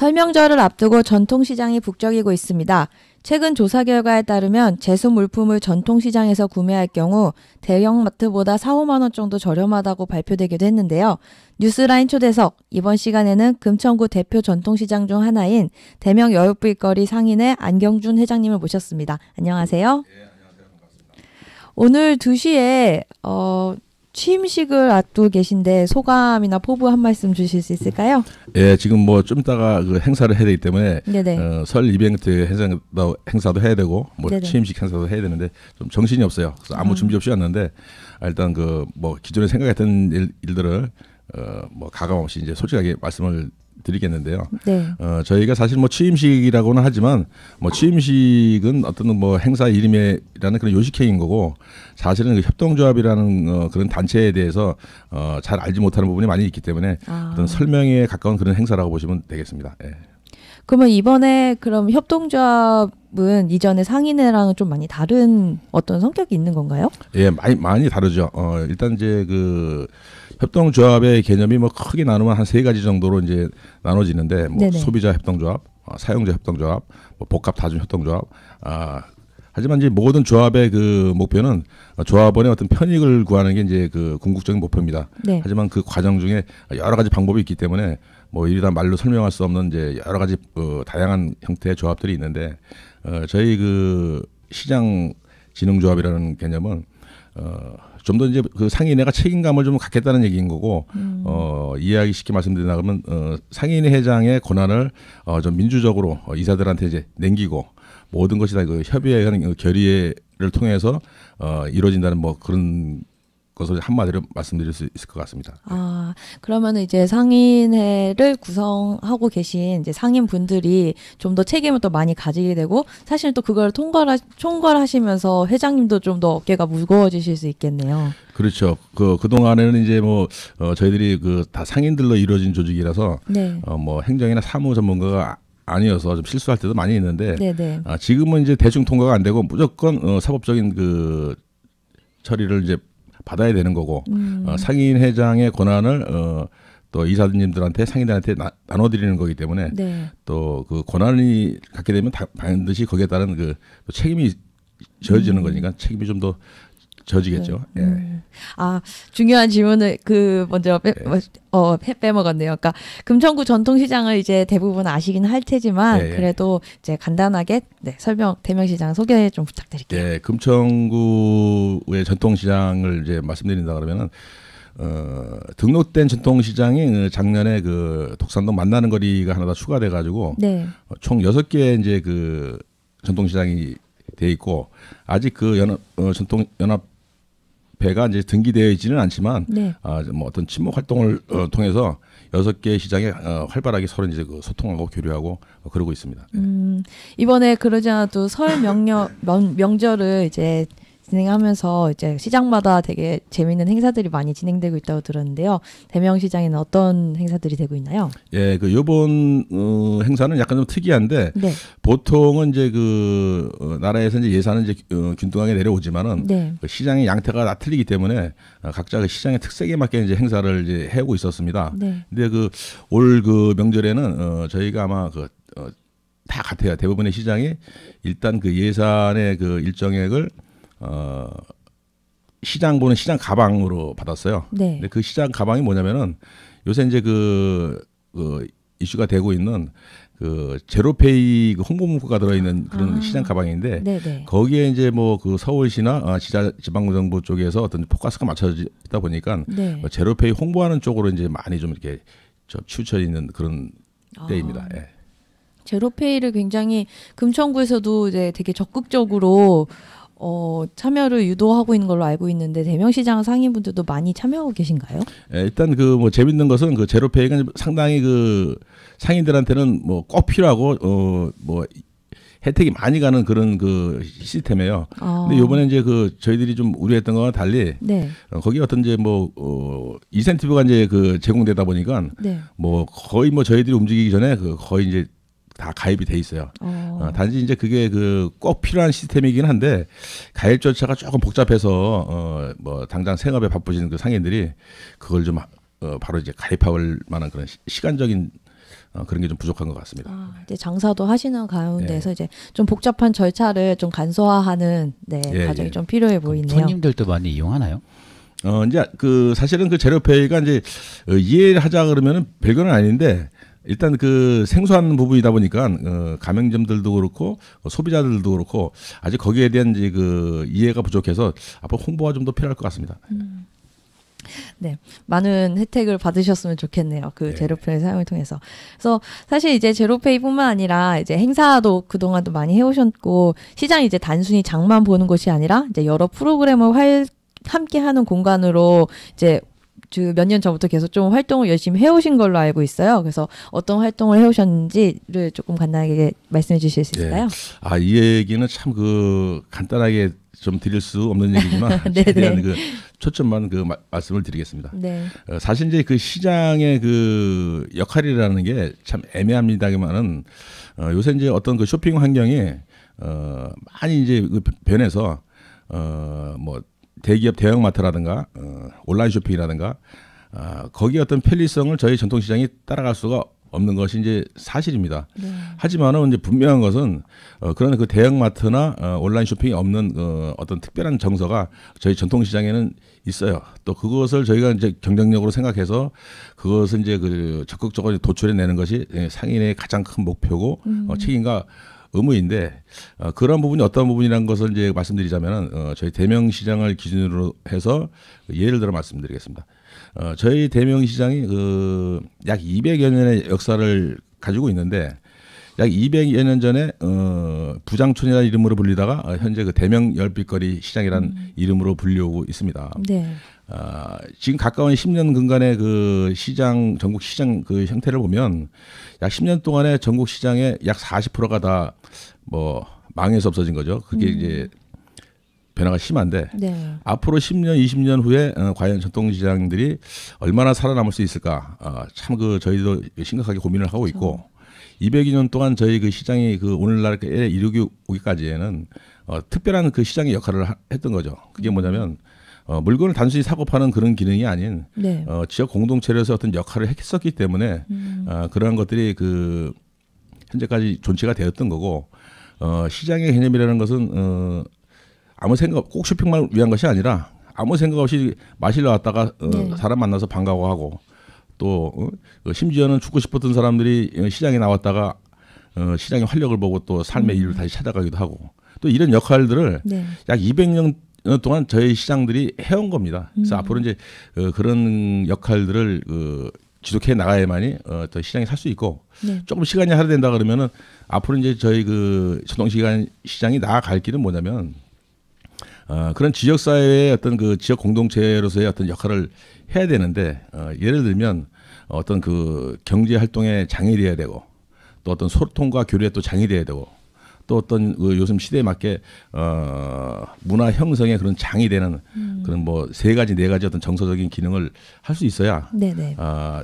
설명절을 앞두고 전통시장이 북적이고 있습니다. 최근 조사 결과에 따르면 제수 물품을 전통시장에서 구매할 경우 대형마트보다 4, 5만 원 정도 저렴하다고 발표되기도 했는데요. 뉴스라인 초대석, 이번 시간에는 금천구 대표 전통시장 중 하나인 대명 여육불거리 상인의 안경준 회장님을 모셨습니다. 안녕하세요. 네, 안녕하세요. 반갑습니다. 오늘 2시에 취임식을 앞두고 계신데 소감이나 포부 한 말씀 주실 수 있을까요? 예, 지금 뭐 좀 이따가 그 행사를 해야 되기 때문에 설 이벤트 행사도 해야 되고 뭐 네네. 취임식 행사도 해야 되는데 좀 정신이 없어요. 그래서 아무 준비 없이 왔는데 일단 그 뭐 기존에 생각했던 일들을 뭐 가감 없이 이제 솔직하게 말씀을 드리겠는데요. 네. 저희가 사실 뭐 취임식이라고는 하지만 뭐 취임식은 어떤 뭐 행사 이름이라는 그런 요식행인 거고 사실은 그 협동조합이라는 그런 단체에 대해서 잘 알지 못하는 부분이 많이 있기 때문에 어떤 설명에 가까운 그런 행사라고 보시면 되겠습니다. 예. 그러면 이번에 그럼 협동조합은 이전에 상인회랑은 좀 많이 다른 어떤 성격이 있는 건가요? 예, 많이 다르죠. 일단 이제 그 협동조합의 개념이 뭐 크게 나누면 한 3가지 정도로 이제 나눠지는데 뭐 네네. 소비자 협동조합, 사용자 협동조합, 뭐 복합 다중 협동조합. 하지만 이제 모든 조합의 그 목표는 조합원의 어떤 편익을 구하는 게 이제 그 궁극적인 목표입니다. 네. 하지만 그 과정 중에 여러 가지 방법이 있기 때문에 뭐 이르다 말로 설명할 수 없는 이제 여러 가지 다양한 형태의 조합들이 있는데 저희 그 시장 진흥조합이라는 개념은 좀 더 이제 그 상인회가 책임감을 좀 갖겠다는 얘기인 거고 이해하기 쉽게 말씀드리자면 상인회 회장의 권한을 좀 민주적으로 이사들한테 이제 남기고 모든 것이 다 그 협의에 의한 결의를 통해서 이루어진다는 뭐 그런 것을 한마디로 말씀드릴 수 있을 것 같습니다. 그러면은 이제 상인회를 구성하고 계신 이제 상인분들이 좀 더 책임을 또 많이 가지게 되고 사실 또 그걸 총괄하시면서 회장님도 좀 더 어깨가 무거워지실 수 있겠네요. 그렇죠. 그동안에는 이제 뭐 저희들이 그 다 상인들로 이루어진 조직이라서 네. 뭐 행정이나 사무 전문가가 아니어서 좀 실수할 때도 많이 있는데 네네. 지금은 이제 대충 통과가 안 되고 무조건 사법적인 그 처리를 이제 받아야 되는 거고 상인 회장의 권한을 또 이사님들한테 상인들한테 나눠드리는 거기 때문에 네. 또 그 권한이 갖게 되면 반드시 거기에 따른 그 책임이 져지는 거니까 책임이 좀 더 져지겠죠. 네. 예. 중요한 질문을 먼저 빼먹었네요. 그러니까 금천구 전통시장을 이제 대부분 아시긴 할 테지만 예. 그래도 이제 간단하게 대명시장 소개 좀 부탁드릴게요. 예, 금천구의 전통시장을 이제 말씀드린다 그러면은 등록된 전통시장이 작년에 그 독산동 만나는 거리가 하나 더 추가돼 가지고 네. 총 6개 이제 그 전통시장이 돼 있고 아직 그 전통연합회가 이제 등기되어 있지는 않지만 네. 뭐 어떤 친목 활동을 통해서 6개 시장에 활발하게 서로 이제 그 소통하고 교류하고 그러고 있습니다. 이번에 그러지 않아도 설 명절을 이제 진행하면서 이제 시장마다 되게 재미있는 행사들이 많이 진행되고 있다고 들었는데요. 대명시장에는 어떤 행사들이 되고 있나요? 예, 그 요번 행사는 약간 좀 특이한데 네. 보통은 이제 그 나라에서 이제 예산은 이제 균등하게 내려오지만은 네. 그 시장의 양태가 다 틀리기 때문에 각자 그 시장의 특색에 맞게 이제 행사를 이제 해오고 있었습니다. 네. 근데 그 올 그 명절에는 저희가 아마 다 같아요. 대부분의 시장이 일단 그 예산의 그 일정액을 시장 가방으로 받았어요. 네. 근데 그 시장 가방이 뭐냐면은 요새 이제 그 이슈가 되고 있는 그 제로페이 그 홍보 문구가 들어있는 그런 시장 가방인데 네네. 거기에 이제 뭐 그 서울시나 지방정부 쪽에서 어떤 포커스가 맞춰지다 보니까 네. 제로페이 홍보하는 쪽으로 이제 많이 좀 이렇게 치우쳐 있는 그런 때입니다. 예. 제로페이를 굉장히 금천구에서도 이제 되게 적극적으로 참여를 유도하고 있는 걸로 알고 있는데 대명시장 상인분들도 많이 참여하고 계신가요? 예, 일단 그 뭐 재밌는 것은 그 제로페이가 상당히 그 상인들한테는 뭐 꼭 필요하고 뭐 혜택이 많이 가는 그런 그 시스템이에요. 근데 요번에 이제 그 저희들이 좀 우려했던 거와 달리 네. 거기 어떤 이제 뭐 인센티브가 이제 그 제공되다 보니까 네. 뭐 거의 뭐 저희들이 움직이기 전에 거의 이제 다 가입이 돼 있어요. 단지 이제 그게 그 꼭 필요한 시스템이긴 한데 가입 절차가 조금 복잡해서 뭐 당장 생업에 바쁘신 그 상인들이 그걸 좀 바로 이제 가입할 만한 그런 시간적인 그런 게 좀 부족한 것 같습니다. 이제 장사도 하시는 가운데서 예. 이제 좀 복잡한 절차를 좀 간소화하는 예, 과정이 예. 좀 필요해 보이네요. 손님들도 많이 이용하나요? 이제 그 사실은 그 제로페이가 이제 이해하자 그러면은 별거는 아닌데 일단 그 생소한 부분이다 보니까 가맹점들도 그렇고 소비자들도 그렇고 아직 거기에 대한 이제 그 이해가 부족해서 앞으로 홍보가 좀 더 필요할 것 같습니다. 네, 많은 혜택을 받으셨으면 좋겠네요. 그 네. 제로페이 사용을 통해서. 그래서 사실 이제 제로페이뿐만 아니라 이제 행사도 그동안도 많이 해오셨고 시장이 이제 단순히 장만 보는 곳이 아니라 이제 여러 프로그램을 함께하는 공간으로 이제 몇 년 전부터 계속 좀 활동을 열심히 해오신 걸로 알고 있어요. 그래서 어떤 활동을 해오셨는지를 조금 간단하게 말씀해 주실 수 있을까요? 이 얘기는 참 그 간단하게 좀 드릴 수 없는 얘기지만 최대한 그 초점만 그 말씀을 드리겠습니다. 네. 사실 이제 그 시장의 그 역할이라는 게 참 애매합니다만은 요새 이제 어떤 그 쇼핑 환경이 많이 이제 그 변해서 뭐 대기업 대형마트라든가 온라인 쇼핑이라든가 거기에 어떤 편리성을 저희 전통시장이 따라갈 수가 없는 것이 이제 사실입니다. 네. 하지만은 이제 분명한 것은 그런 그 대형마트나 온라인 쇼핑이 없는 어떤 특별한 정서가 저희 전통시장에는 있어요. 또 그것을 저희가 이제 경쟁력으로 생각해서 그것을 이제 그 적극적으로 도출해 내는 것이 상인의 가장 큰 목표고 책임과 의무인데 그런 부분이 어떤 부분이라는 것을 이제 말씀드리자면은 저희 대명시장을 기준으로 해서 예를 들어 말씀드리겠습니다. 저희 대명시장이 그 약 200여 년의 역사를 가지고 있는데 약 200여 년 전에 부장촌이라는 이름으로 불리다가 현재 그 대명 열빛거리 시장이라는 이름으로 불리우고 있습니다. 네. 지금 가까운 10년 근간의 그 시장 전국 시장 그 형태를 보면 약 10년 동안에 전국 시장의 약 40%가 다 뭐 망해서 없어진 거죠. 그게 이제 변화가 심한데 네. 앞으로 10년, 20년 후에 과연 전통시장들이 얼마나 살아남을 수 있을까? 참 그 저희도 심각하게 고민을 하고 있고 200여 년 동안 저희 그 시장이 그 오늘날에 이르기까지에는 특별한 그 시장의 역할을 했던 거죠. 그게 뭐냐면 물건을 단순히 사고 파는 그런 기능이 아닌 네. 지역 공동체로서 어떤 역할을 했었기 때문에 그러한 것들이 그 현재까지 존치가 되었던 거고 시장의 개념이라는 것은 아무 생각 꼭 쇼핑만 위한 것이 아니라 아무 생각 없이 마시러 왔다가 네. 사람 만나서 반가워하고 또 심지어는 죽고 싶었던 사람들이 시장에 나왔다가 시장의 활력을 보고 또 삶의 이유를 다시 찾아가기도 하고 또 이런 역할들을 네. 약 200년 동안 저희 시장들이 해온 겁니다. 그래서 앞으로 이제 그런 역할들을 지속해 나가야만이 더 시장이 살 수 있고 네. 조금 시간이 할애된다 그러면은 앞으로 이제 저희 그 전통시장이 나아갈 길은 뭐냐면 그런 지역 사회의 어떤 그 지역 공동체로서의 어떤 역할을 해야 되는데 예를 들면 어떤 그 경제 활동의 장이 돼야 되고 또 어떤 소통과 교류에 또 장이 돼야 되고 또 어떤 그 요즘 시대에 맞게 문화 형성의 그런 장이 되는 그런 뭐 세 가지 네 가지 어떤 정서적인 기능을 할 수 있어야 네네.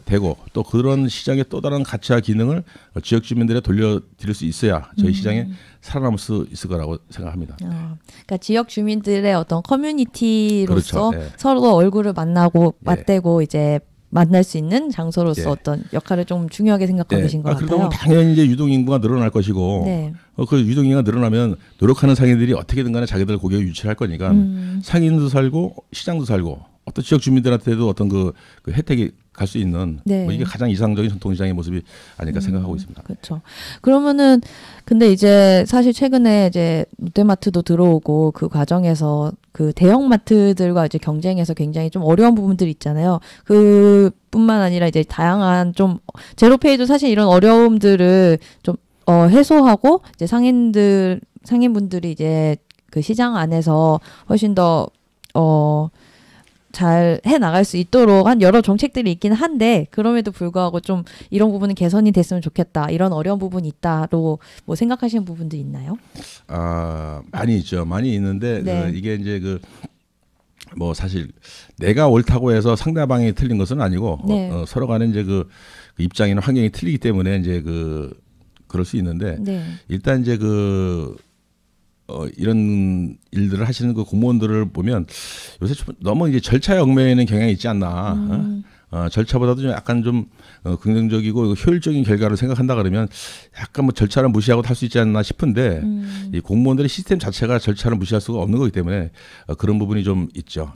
되고 또 그런 시장의 또 다른 가치와 기능을 지역 주민들에 돌려드릴 수 있어야 저희 시장에 살아남을 수 있을 거라고 생각합니다. 그러니까 지역 주민들의 어떤 커뮤니티로서 그렇죠. 예. 서로 얼굴을 만나고 예. 맞대고 이제 만날 수 있는 장소로서 예. 어떤 역할을 좀 중요하게 생각하고 계신 것 그러다 보면 같아요. 당연히 이제 유동 인구가 늘어날 것이고 네. 그 유동 인구가 늘어나면 노력하는 상인들이 어떻게든 간에 자기들 고객을 유치할 거니까 상인도 살고 시장도 살고 어떤 지역 주민들한테도 어떤 그 혜택이 갈 수 있는 네. 뭐 이게 가장 이상적인 전통시장의 모습이 아닐까 생각하고 있습니다. 그렇죠. 그러면은 근데 이제 사실 최근에 이제 롯데마트도 들어오고 그 과정에서 그 대형마트들과 이제 경쟁해서 굉장히 좀 어려운 부분들이 있잖아요. 그뿐만 아니라 이제 다양한 좀 제로페이도 사실 이런 어려움들을 좀 해소하고 이제 상인분들이 이제 그 시장 안에서 훨씬 더 잘 해 나갈 수 있도록 한 여러 정책들이 있긴 한데 그럼에도 불구하고 좀 이런 부분은 개선이 됐으면 좋겠다. 이런 어려운 부분이 있다로 뭐 생각하시는 부분도 있나요? 많이 있죠. 많이 있는데 네. 이게 이제 뭐 사실 내가 옳다고 해서 상대방이 틀린 것은 아니고 네. 서로 간에 이제 그 입장이나 환경이 틀리기 때문에 이제 그럴 수 있는데 네. 일단 이제 이런 일들을 하시는 그 공무원들을 보면 요새 좀 너무 이제 절차에 얽매이는 경향이 있지 않나. 절차보다도 좀 약간 좀 긍정적이고 효율적인 결과를 생각한다 그러면 약간 뭐 절차를 무시하고 탈 수 있지 않나 싶은데 이 공무원들의 시스템 자체가 절차를 무시할 수가 없는 거기 때문에 그런 부분이 좀 있죠.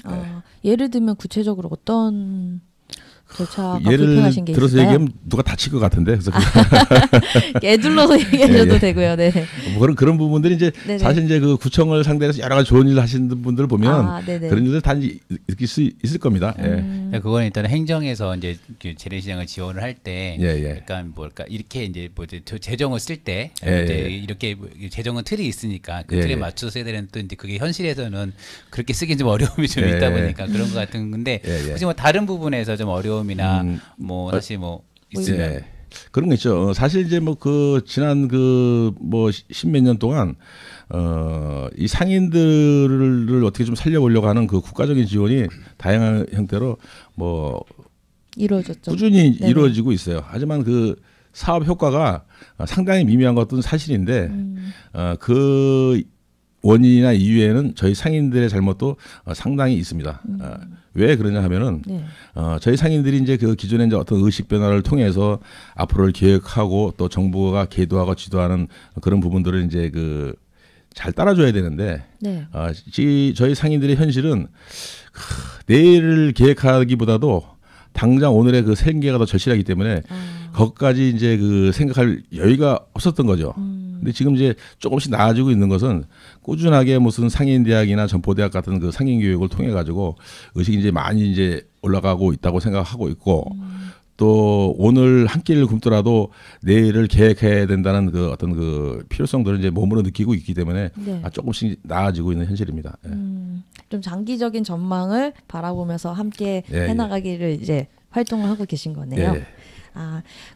예를 들면 구체적으로 어떤 절차가 예를 불편하신 게 들어서 있을까요? 얘기하면 누가 다칠 것 같은데 그래서 애둘러서 얘기하셔도 되고요. 네. 뭐 그런 부분들이 이제 네네. 사실 이제 그 구청을 상대해서 여러 가지 좋은 일을 하시는 분들을 보면 네네. 그런 일들 다 느낄 수 있을 겁니다. 그건 일단 행정에서 이제 그 재래시장을 지원을 할 때 예. 약간 뭘까 이렇게 이제 뭐 재정을 쓸 때 예, 이제 예. 이렇게 재정은 틀이 있으니까 그 예, 틀에 예. 맞춰서 써야 되는데 이제 그게 현실에서는 그렇게 쓰긴 좀 어려움이 좀 예, 있다 예. 보니까 그런 것 같은 건데 예. 혹시 뭐 다른 부분에서 좀 어려움이나 뭐 사실 뭐 있으면 예. 그런 거 있죠. 사실 이제 뭐 그 지난 그 뭐 십몇 년 동안 이 상인들을 어떻게 좀 살려보려고 하는 그 국가적인 지원이 다양한 형태로 뭐 이루어졌죠. 꾸준히 네네. 이루어지고 있어요. 하지만 그 사업 효과가 상당히 미미한 것은 사실인데 그 원인이나 이유에는 저희 상인들의 잘못도 상당히 있습니다. 왜 그러냐 하면은 네. 저희 상인들이 이제 그 기존에 이제 어떤 의식 변화를 통해서 앞으로를 계획하고 또 정부가 계도하고 지도하는 그런 부분들을 이제 그 잘 따라줘야 되는데 네. 저희 상인들의 현실은 내일을 계획하기보다도 당장 오늘의 그 생계가 더 절실하기 때문에 거기까지 이제 그 생각할 여유가 없었던 거죠. 근데 지금 이제 조금씩 나아지고 있는 것은 꾸준하게 무슨 상인대학이나 전포대학 같은 그 상인 교육을 통해 가지고 의식이 이제 많이 이제 올라가고 있다고 생각하고 있고 또 오늘 한 끼를 굶더라도 내일을 계획해야 된다는 그 어떤 그 필요성들을 이제 몸으로 느끼고 있기 때문에 네. 조금씩 나아지고 있는 현실입니다. 예. 좀 장기적인 전망을 바라보면서 함께 예, 해나가기를 이제 활동을 하고 계신 거네요. 예.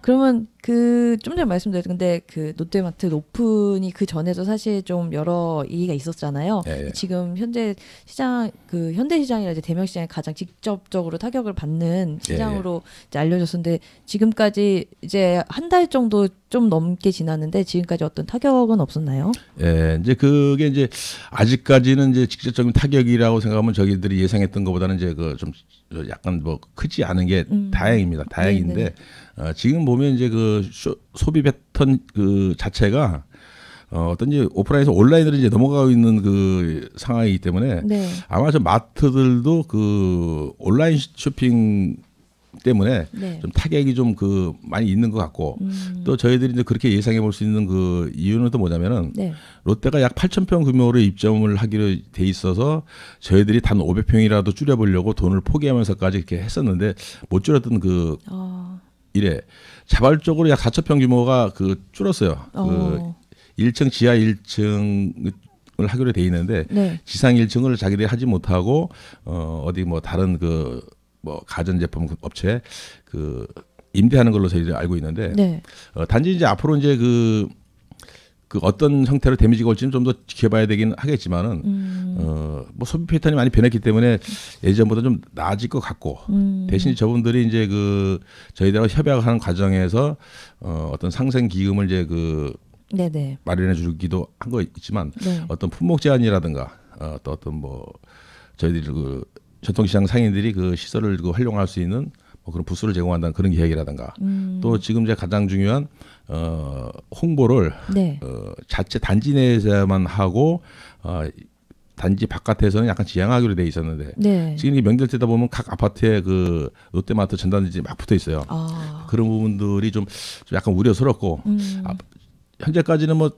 그러면 그 좀 전에 말씀드렸던 근데 그 롯데마트 오픈이 그 전에도 사실 좀 여러 얘기가 있었잖아요. 예. 지금 현재 시장 그 현대시장이라 이제 대명시장이 가장 직접적으로 타격을 받는 시장으로 이제 알려졌는데 지금까지 이제 한 달 정도 좀 넘게 지났는데 지금까지 어떤 타격은 없었나요? 예, 이제 그게 이제 아직까지는 이제 직접적인 타격이라고 생각하면 저희들이 예상했던 것보다는 이제 그 좀 약간 뭐 크지 않은 게 다행입니다. 다행인데 지금 보면 이제 그 소비 패턴 그 자체가 어떤 이제 오프라인에서 온라인으로 이제 넘어가고 있는 그 상황이기 때문에 네. 아마 저 마트들도 그 온라인 쇼핑 때문에 네. 좀 타격이 좀 그 많이 있는 것 같고 또 저희들이 이제 그렇게 예상해 볼 수 있는 그 이유는 또 뭐냐면은 네. 롯데가 약 8,000평 규모로 입점을 하기로 돼 있어서 저희들이 단 500평이라도 줄여보려고 돈을 포기하면서까지 이렇게 했었는데 못 줄였던 그 일에 자발적으로 약 4,000평 규모가 그 줄었어요. 그 1층 지하 1층을 하기로 돼 있는데 네. 지상 1층을 자기들이 하지 못하고 어디 뭐 다른 그 뭐 가전제품 업체 그 임대하는 걸로 저희들이 알고 있는데 네. 단지 이제 앞으로 이제 그 어떤 형태로 데미지가 올지는 좀 더 지켜봐야 되긴 하겠지만은 뭐 소비 패턴이 많이 변했기 때문에 예전보다 좀 나아질 것 같고 대신 저분들이 이제 그 저희들하고 협약하는 과정에서 어떤 상생 기금을 이제 그 네네. 마련해 주기도 한 거 있지만 네. 어떤 품목 제한이라든가 또 어떤 뭐 저희들이 그 전통시장 상인들이 그 시설을 그 활용할 수 있는 뭐 그런 부스를 제공한다는 그런 계획이라든가 또 지금 이제 가장 중요한 홍보를 네. 자체 단지 내에서만 하고 단지 바깥에서는 약간 지양하기로 돼 있었는데 네. 지금 이 명절 때다 보면 각 아파트에 그 롯데마트 전단지 막 붙어 있어요. 그런 부분들이 좀 약간 우려스럽고 현재까지는 뭐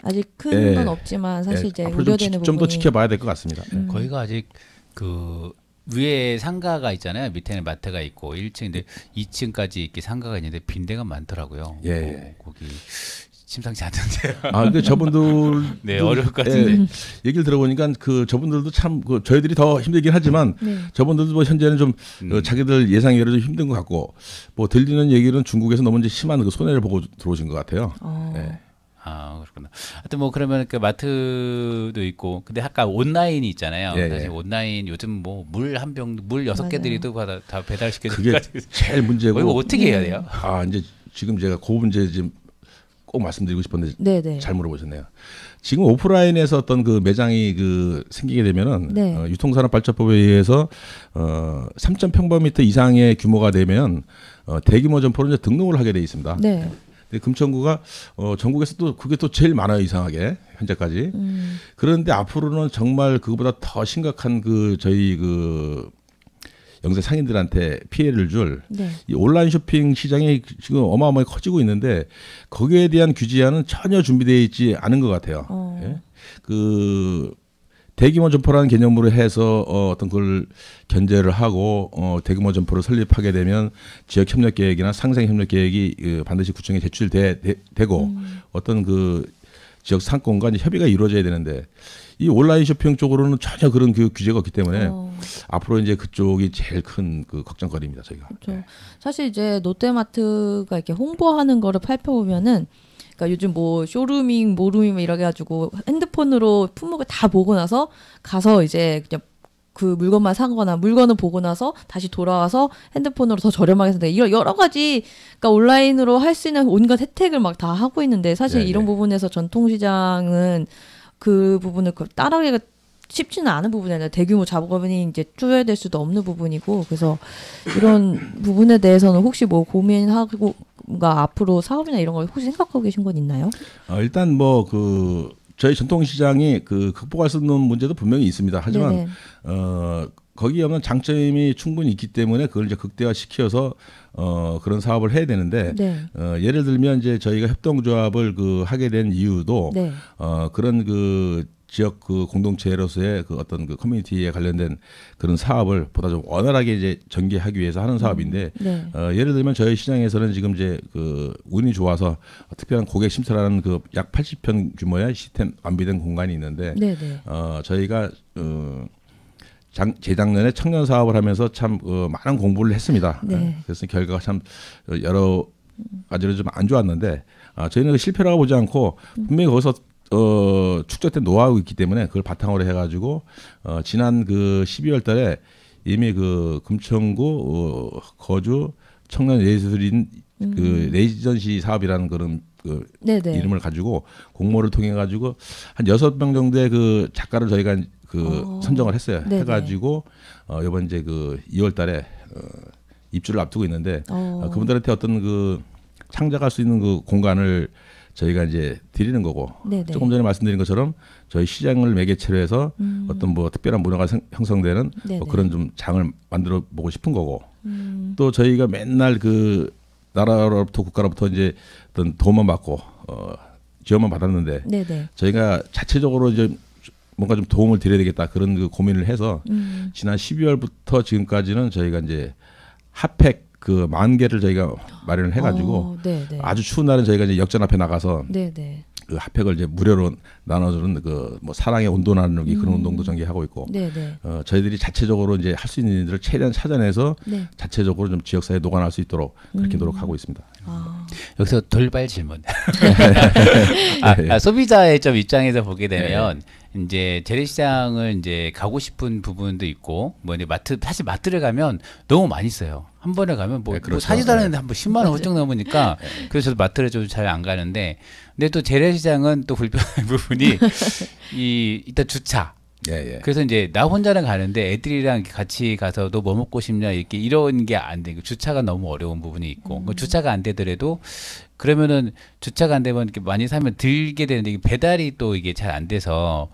아직 큰 건 없지만 사실 이제 앞으로 우려되는 좀 더 부분이 지켜봐야 될 것 같습니다. 거기가 아직 그 위에 상가가 있잖아요. 밑에는 마트가 있고 1층인데 2층까지 이렇게 상가가 있는데 빈대가 많더라고요. 예. 거기 심상치 않던데요. 근데 저분들 네, 어려울 것 같은데. 얘기를 들어보니까 그 저분들도 참 그 저희들이 더 힘들긴 하지만 저분들도 뭐 현재는 좀 자기들 예상외로 좀 힘든 것 같고 뭐 들리는 얘기는 중국에서 너무 이제 심한 그 손해를 보고 들어오신 것 같아요. 네. 그렇구나. 하여튼 뭐 그러면 그 마트도 있고, 근데 아까 온라인이 있잖아요. 예, 사실 예. 온라인 요즘 뭐 물 한 병, 물 6개 다 배달시켜 그게 주니까 제일 문제고. 이거 어떻게 해야 돼요? 이제 지금 제가 그 문제 지금 꼭 말씀드리고 싶었는데 네네. 잘 물어보셨네요. 지금 오프라인에서 어떤 그 매장이 그 생기게 되면은 네. 유통산업발전법에 의해서 3,000평방미터 이상의 규모가 되면 대규모 점포로 이제 등록을 하게 돼 있습니다. 네. 근데 금천구가 전국에서 또 그게 또 제일 많아요, 이상하게 현재까지. 그런데 앞으로는 정말 그거보다 더 심각한 그 저희 그 영세 상인들한테 피해를 줄 네. 이 온라인 쇼핑 시장이 지금 어마어마하게 커지고 있는데 거기에 대한 규제안은 전혀 준비되어 있지 않은 것 같아요. 예? 그 대규모 점포라는 개념으로 해서 어떤 걸 견제를 하고 대규모 점포를 설립하게 되면 지역 협력 계획이나 상생 협력 계획이 반드시 구청에 제출되고 어떤 그 지역 상권과 협의가 이루어져야 되는데 이 온라인 쇼핑 쪽으로는 전혀 그런 그 규제가 없기 때문에 앞으로 이제 그쪽이 제일 큰 그 걱정거리입니다, 저희가. 그렇죠. 네. 사실 이제 롯데마트가 이렇게 홍보하는 거를 살펴보면은, 그러니까 요즘 뭐 쇼루밍, 모루밍 이렇게 해가지고 핸드폰으로 품목을 다 보고 나서 가서 이제 그냥 그 물건만 사거나 물건을 보고 나서 다시 돌아와서 핸드폰으로 더 저렴하게 사는데 이런 여러 가지, 그러니까 온라인으로 할 수 있는 온갖 혜택을 막 다 하고 있는데 사실 네, 이런 네. 부분에서 전통시장은 그 부분을 따라가기가 쉽지는 않은 부분이나 대규모 작업이 이제 투여될 수도 없는 부분이고, 그래서 이런 부분에 대해서는 혹시 뭐 고민하고 뭔가 앞으로 사업이나 이런 걸 혹시 생각하고 계신 건 있나요? 일단 뭐 그 저희 전통시장이 그 극복할 수 없는 문제도 분명히 있습니다. 하지만 네네. 거기에 없는 장점이 충분히 있기 때문에 그걸 이제 극대화시켜서 그런 사업을 해야 되는데 네. 예를 들면 이제 저희가 협동조합을 그 하게 된 이유도 네. 그런 그 지역 그 공동체로서의 그 어떤 그 커뮤니티에 관련된 그런 사업을 보다 좀 원활하게 이제 전개하기 위해서 하는 사업인데 네. 예를 들면 저희 시장에서는 지금 이제 그 운이 좋아서 특별한 고객 심사라는 그 약 80평 규모의 시스템 완비된 공간이 있는데 네네. 저희가 재작년에 청년 사업을 하면서 참 많은 공부를 했습니다. 네. 그래서 결과가 참 여러 가지로 좀 안 좋았는데 저희는 그 실패라고 보지 않고 분명히 거기서 축적된 노하우가 있기 때문에 그걸 바탕으로 해가지고 지난 그 12월달에 이미 그 금천구 거주 청년 예술인 그 레지던시 사업이라는 그런 그 네네. 이름을 가지고 공모를 통해 가지고 한 6명 정도의 그 작가를 저희가 그 선정을 했어요. 네네. 해가지고 이번 이제 그 2월달에 입주를 앞두고 있는데 그분들한테 어떤 그 창작할 수 있는 그 공간을 저희가 이제 드리는 거고 네네. 조금 전에 말씀드린 것처럼 저희 시장을 매개체로 해서 어떤 뭐 특별한 문화가 형성되는 네네. 뭐 그런 좀 장을 만들어 보고 싶은 거고 또 저희가 맨날 그 나라로부터 국가로부터 이제 어떤 도움만 받고 지원만 받았는데 네네. 저희가 자체적으로 이제 뭔가 좀 도움을 드려야 되겠다 그런 그 고민을 해서 지난 12월부터 지금까지는 저희가 이제 핫팩 그 10,000개를 저희가 마련을 해가지고 네네. 아주 추운 날은 저희가 이제 역전 앞에 나가서 네네. 그 핫팩을 이제 무료로 나눠주는 그 뭐 사랑의 온도 나누기 그런 운동도 전개하고 있고 네네. 저희들이 자체적으로 이제 할 수 있는 일들을 최대한 찾아내서 네. 자체적으로 좀 지역사회에 녹아날 수 있도록 그렇게 노력하고 있습니다. 여기서 돌발 질문. 예. 소비자의 좀 입장에서 보게 되면 이제 재래시장을 이제 가고 싶은 부분도 있고 뭐 이제 사실 마트를 가면 너무 많이 써요. 한 번에 가면 뭐, 네, 그렇죠. 뭐 사지도 않았는데 한 번 10만 원 훌쩍 넘으니까 그래서 저도 마트를 좀 잘 안 가는데 근데 또 재래시장은 또 불편한 부분이 일단 주차. 예. 그래서 이제 나 혼자는 가는데 애들이랑 같이 가서 너 뭐 먹고 싶냐 이렇게 이런 게 안 돼. 주차가 너무 어려운 부분이 있고 그 주차가 안 되더라도 그러면은 주차가 안 되면 이렇게 많이 사면 들게 되는데 이게 배달이 또 이게 잘 안 돼서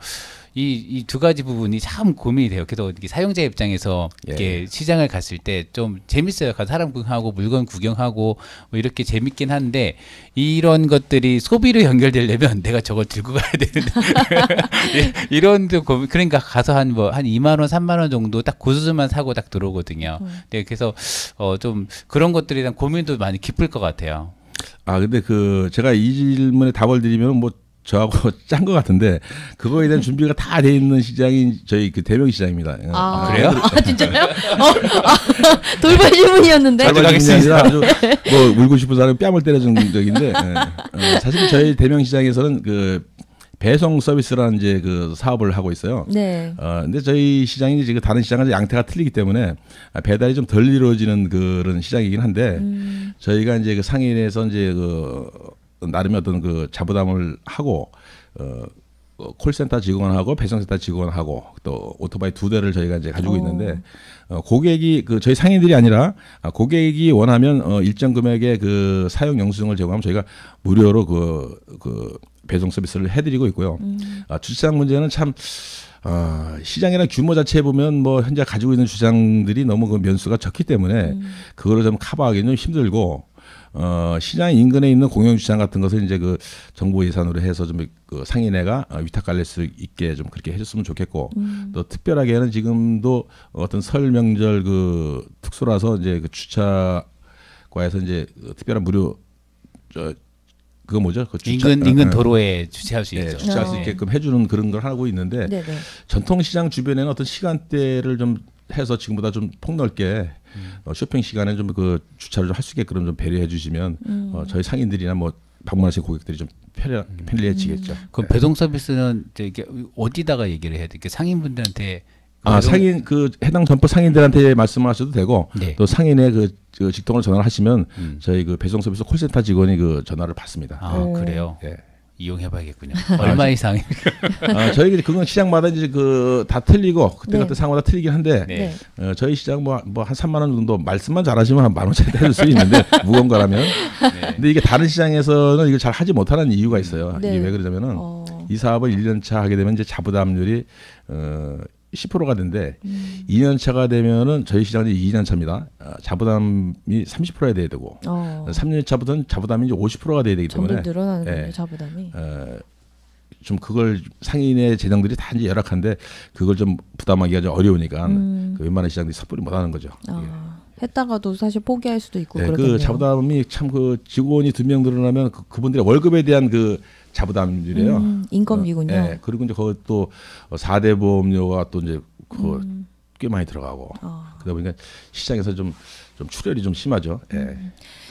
이 두 가지 부분이 참 고민이 돼요. 그래서 이렇게 사용자 입장에서 이렇게 시장을 갔을 때 좀 재밌어요. 가서 사람 구경하고 물건 구경하고 뭐 이렇게 재밌긴 한데 이런 것들이 소비로 연결되려면 내가 저걸 들고 가야 되는데 이런 고민. 그러니까 가서 한 2만 원, 3만 원 정도 딱 고수만 사고 딱 들어오거든요. 네, 그래서 좀 그런 것들에 대한 고민도 많이 깊을 것 같아요. 근데 그 제가 이 질문에 답을 드리면 뭐 저하고 짠 것 같은데 그거에 대한 준비가 다 돼 있는 시장이 저희 그 대명 시장입니다. 그래요? 진짜요? 돌발 질문이었는데. 잘발이 아니라 아주 뭐 울고 싶은 사람이 뺨을 때려준 적인데 사실 저희 대명 시장에서는 그 배송 서비스라는 이제 그 사업을 하고 있어요. 네. 근데 저희 시장이 지금 다른 시장은 양태가 틀리기 때문에 배달이 좀 덜 이루어지는 그런 시장이긴 한데 저희가 이제 그 상인에서 이제 그 나름의 어떤 그 자부담을 하고 콜센터 직원하고 배송센터 직원하고 또 오토바이 2대를 저희가 이제 가지고 있는데 고객이 그 저희 상인들이 아니라 고객이 원하면 일정 금액의 그 사용 영수증을 제공하면 저희가 무료로 그 배송 서비스를 해드리고 있고요. 주차장 문제는 참 시장이나 규모 자체에 보면 뭐 현재 가지고 있는 주차장들이 너무 그 면수가 적기 때문에 그거를 좀 커버하기는 좀 힘들고 시장 인근에 있는 공영 주차장 같은 것을 이제 그 정부 예산으로 해서 좀 그 상인회가 위탁 관리할 수 있게 좀 그렇게 해줬으면 좋겠고 또 특별하게는 지금도 어떤 설 명절 그 특수라서 이제 그 주차과에서 이제 특별한 무료 그거 뭐죠? 그 인근 도로에 주차할 수 있죠. 주차할 수 있게끔 해주는 그런 걸 하고 있는데 네네. 전통시장 주변에는 어떤 시간대를 좀 해서 지금보다 좀 폭넓게 쇼핑 시간에 좀 그 주차를 좀 할 수 있게끔 좀 배려해 주시면 저희 상인들이나 뭐 방문하시는 고객들이 좀 편리해지겠죠. 그럼 배송 서비스는 이게 어디다가 얘기를 해야 돼? 상인분들한테 상인 그 해당 점포 상인들한테 말씀하셔도 되고 네. 또 상인의 그 직통을 전화를 하시면 저희 그 배송 서비스 콜센터 직원이 그 전화를 받습니다. 그래요. 예. 이용해봐야겠군요. 얼마 이상? 저희 그건 시장마다 이제 그 다 틀리고 그때 그때 상황마다 틀리긴 한데 네. 저희 시장 뭐 한 3만 원 정도 말씀만 잘하시면 한 10,000원짜리 해줄 수 있는데 무거운 거라면. 네. 근데 이게 다른 시장에서는 이걸 잘 하지 못하는 이유가 있어요. 네. 이게 왜 그러냐면은 이 사업을 1년 차 하게 되면 이제 자부담률이 10%가 된대 2년 차가 되면은 저희 시장은 2년 차입니다. 자부담이 30%가 돼야 되고 3년 차부터는 자부담이 이제 50%가 돼야 되기 때문에 점점 늘어나는 자부담이. 좀 그걸 상인의 재정들이 다 이제 열악한데 그걸 좀 부담하기가 좀 어려우니까 그 웬만한 시장들이 섣불리 못하는 거죠. 했다가도 사실 포기할 수도 있고 네, 그렇겠네요. 그 자부담이 참 그 직원이 2명 늘어나면 그분들의 월급에 대한 그 자부담이래요. 인건비군요. 네, 그리고 이제 거기 또 4대 보험료가 또 이제 꽤 많이 들어가고 그러다 보니까 시장에서 좀 출혈이 좀 심하죠. 예.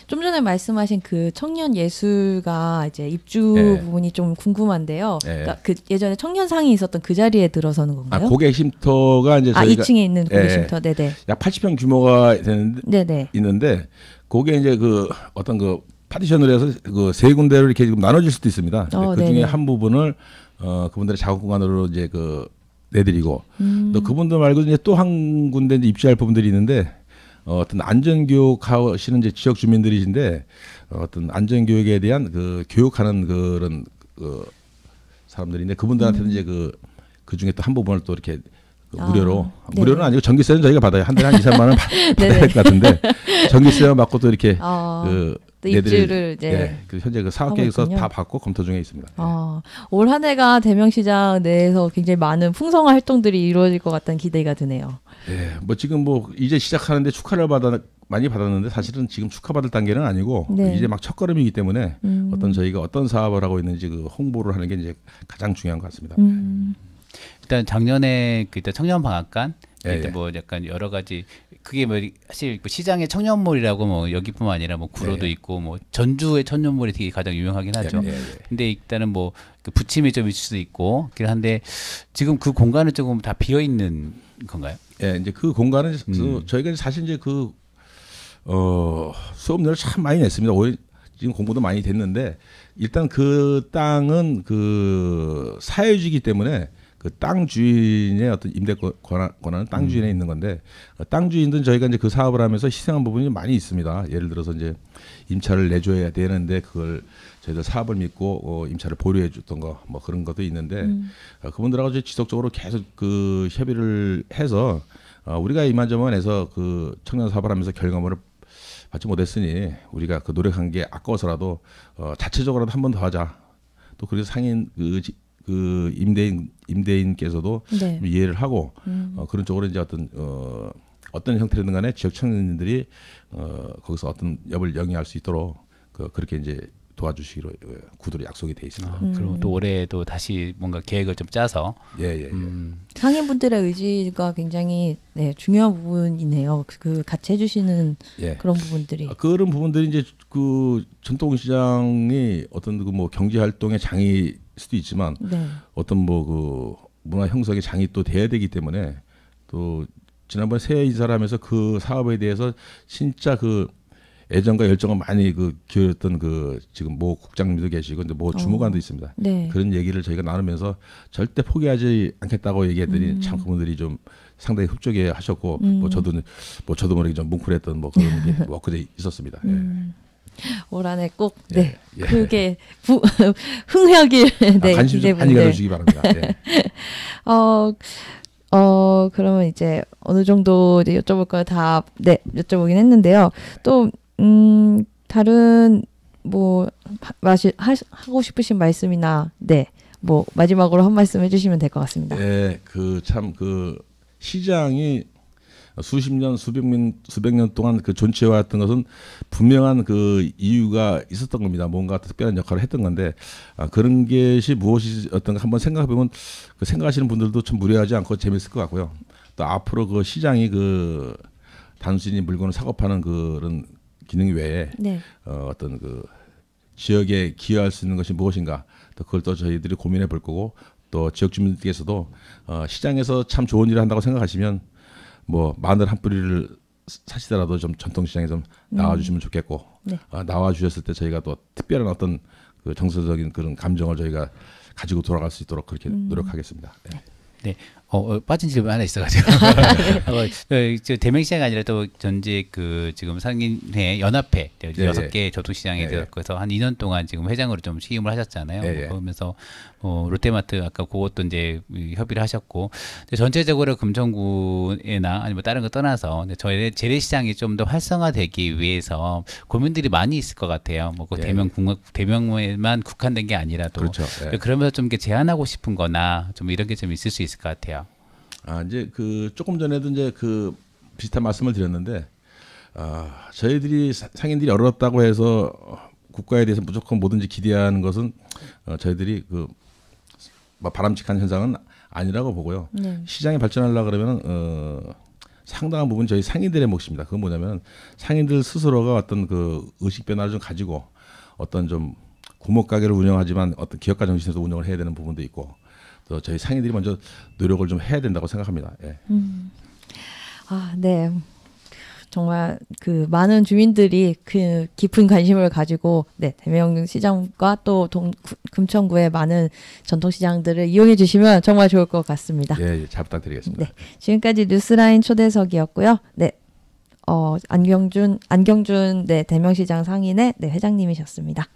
좀 전에 말씀하신 그 청년 예술가 이제 입주 부분이 좀 궁금한데요. 그러니까 그 예전에 청년상이 있었던 그 자리에 들어서는 건가요? 고객 쉼터가 이제 저희가 2층에 있는 고객 쉼터. 네네. 약 80평 규모가 되는데 네네. 있는데 거기에 이제 그 어떤 그 파티션을 해서 그 세 군데로 이렇게 지금 나눠질 수도 있습니다. 그 중에 한 부분을 그분들의 작업 공간으로 이제 그 내드리고 또 그분들 말고 이제 또 한 군데 이제 입주할 부분들이 있는데 어떤 안전교육 하시는 이제 지역 주민들이신데 어떤 안전교육에 대한 그 교육하는 그런 그 사람들인데 그분들한테는 이제 그 중에 또 한 부분을 또 이렇게 무료로 무료는 아니고 전기세는 저희가 받아요. 한 달에 한 2, 3만 원 받아야 될 것 같은데 전기세만 받고 또 이렇게 또 입주를 이제 그 현재 그 사업 계획서 다 받고 검토 중에 있습니다. 올 한 해가 대명시장 내에서 굉장히 많은 풍성한 활동들이 이루어질 것 같다는 기대가 드네요. 예, 뭐 지금 뭐 이제 시작하는데 축하를 많이 받았는데 사실은 지금 축하받을 단계는 아니고 이제 막 첫걸음이기 때문에 어떤 저희가 어떤 사업을 하고 있는지 그 홍보를 하는 게 이제 가장 중요한 것 같습니다. 일단 작년에 그때 청년방앗간 그때 뭐 약간 여러 가지 그게 뭐 사실 시장의 청년몰이라고 뭐 여기뿐만 아니라 뭐 구로도 있고 뭐 전주의 청년몰이 되게 가장 유명하긴 하죠. 근데 일단은 뭐 그 부침이 좀 있을 수도 있고 그긴 한데 지금 그 공간은 조금 다 비어 있는 건가요? 예, 이제 그 공간은 저희가 사실 이제 그 수업료를 참 많이 냈습니다. 지금 공부도 많이 됐는데 일단 그 땅은 그 사유지이기 때문에 그 땅 주인의 어떤 임대 권한은 땅 주인에 있는 건데 땅 주인들은 저희가 이제 그 사업을 하면서 희생한 부분이 많이 있습니다. 예를 들어서 이제 임차를 내줘야 되는데 그걸 저희들 사업을 믿고 임차를 보류해 줬던 거 뭐 그런 것도 있는데 그분들하고 이제 지속적으로 계속 그 협의를 해서 우리가 이만저만 해서 그 청년 사업을 하면서 결과물을 받지 못했으니 우리가 그 노력한 게 아까워서라도 자체적으로라도 한 번 더 하자. 또 그래서 상인 그 임대인께서도 이해를 하고 그런 쪽으로 이제 어떤 형태든 간에 지역 청년들이 거기서 어떤 업을 영위할 수 있도록 그렇게 이제 도와주시기로 구두로 약속이 돼 있습니다. 그리고 또 올해도 다시 뭔가 계획을 좀 짜서 상인분들의 의지가 굉장히 중요한 부분이네요. 그 같이 해주시는 그런 부분들이 그런 부분들이 이제 그 전통시장이 어떤 그 뭐 경제 활동의 장이 수도 있지만 어떤 뭐 그 문화 형성의 장이 또 돼야 되기 때문에 또 지난번 새해 인사를 하면서 그 사업에 대해서 진짜 그 애정과 열정을 많이 기울였던 지금 모 국장님도 계시고 근데 모 주무관도 있습니다. 네. 그런 얘기를 저희가 나누면서 절대 포기하지 않겠다고 얘기했더니 참 그분들이 좀 상당히 흡족해 하셨고 뭐 저도 모르게 좀 뭉클했던 뭐 그런 게 엊그제 있었습니다. 예. 올 한해 꼭 예, 네. 예. 크게 흥하길 네, 관심 좀 많이 기대분들. 가져주시기 바랍니다. 예. 그러면 이제 어느 정도 이제 여쭤볼 거 다 네, 여쭤보긴 했는데요. 또 다른 뭐 하고 싶으신 말씀이나 네. 뭐 마지막으로 한 말씀 해주시면 될 것 같습니다. 예, 시장이 수십 년, 수백 년 동안 존치해왔던 것은 분명한 이유가 있었던 겁니다. 뭔가 특별한 역할을 했던 건데 그런 것이 무엇이 어떤가 한번 생각해보면 생각하시는 분들도 참 무리하지 않고 재밌을 것 같고요. 또 앞으로 시장이 단순히 물건을 사고 파는 그런 기능 외에 네. 어떤 지역에 기여할 수 있는 것이 무엇인가 또 그걸 또 저희들이 고민해 볼 거고 또 지역 주민들께서도 시장에서 참 좋은 일을 한다고 생각하시면 뭐 마늘 한 뿌리를 사시더라도 좀 전통시장에 좀 나와주시면 좋겠고 네. 나와주셨을 때 저희가 또 특별한 어떤 정서적인 그런 감정을 저희가 가지고 돌아갈 수 있도록 그렇게 노력하겠습니다. 네. 네. 빠진 질문 하나 있어가지고 저 대명시장이 아니라 또 전직 지금 상인회 연합회 6개 교통시장에 그래서 한 2년 동안 지금 회장으로 좀 취임을 하셨잖아요. 그러면서 롯데마트 아까 그것도 이제 협의를 하셨고 근데 전체적으로 금천구나 아니면 다른 거 떠나서 저희 재래시장이 좀 더 활성화되기 위해서 고민들이 많이 있을 것 같아요. 뭐 대명에만 국한된 게 아니라도 그렇죠. 그러면서 좀 이렇게 제안하고 싶은거나 좀 이런 게 좀 있을 수 있을 것 같아요. 이제 조금 전에도 이제 비슷한 말씀을 드렸는데 저희들이 상인들이 어렵다고 해서 국가에 대해서 무조건 뭐든지 기대하는 것은 저희들이 바람직한 현상은 아니라고 보고요. 네. 시장이 발전하려고 그러면 상당한 부분 저희 상인들의 몫입니다. 그건 뭐냐면 상인들 스스로가 어떤 의식 변화를 좀 가지고 어떤 좀 구멍 가게를 운영하지만 어떤 기업가 정신에서 운영을 해야 되는 부분도 있고 또 저희 상인들이 먼저 노력을 좀 해야 된다고 생각합니다. 예. 네. 정말 많은 주민들이 깊은 관심을 가지고 대명시장과 또 금천구의 많은 전통시장들을 이용해 주시면 정말 좋을 것 같습니다. 예, 잘 부탁드리겠습니다. 네. 지금까지 뉴스라인 초대석이었고요. 네. 안경준 대명시장 상인의 회장님이셨습니다.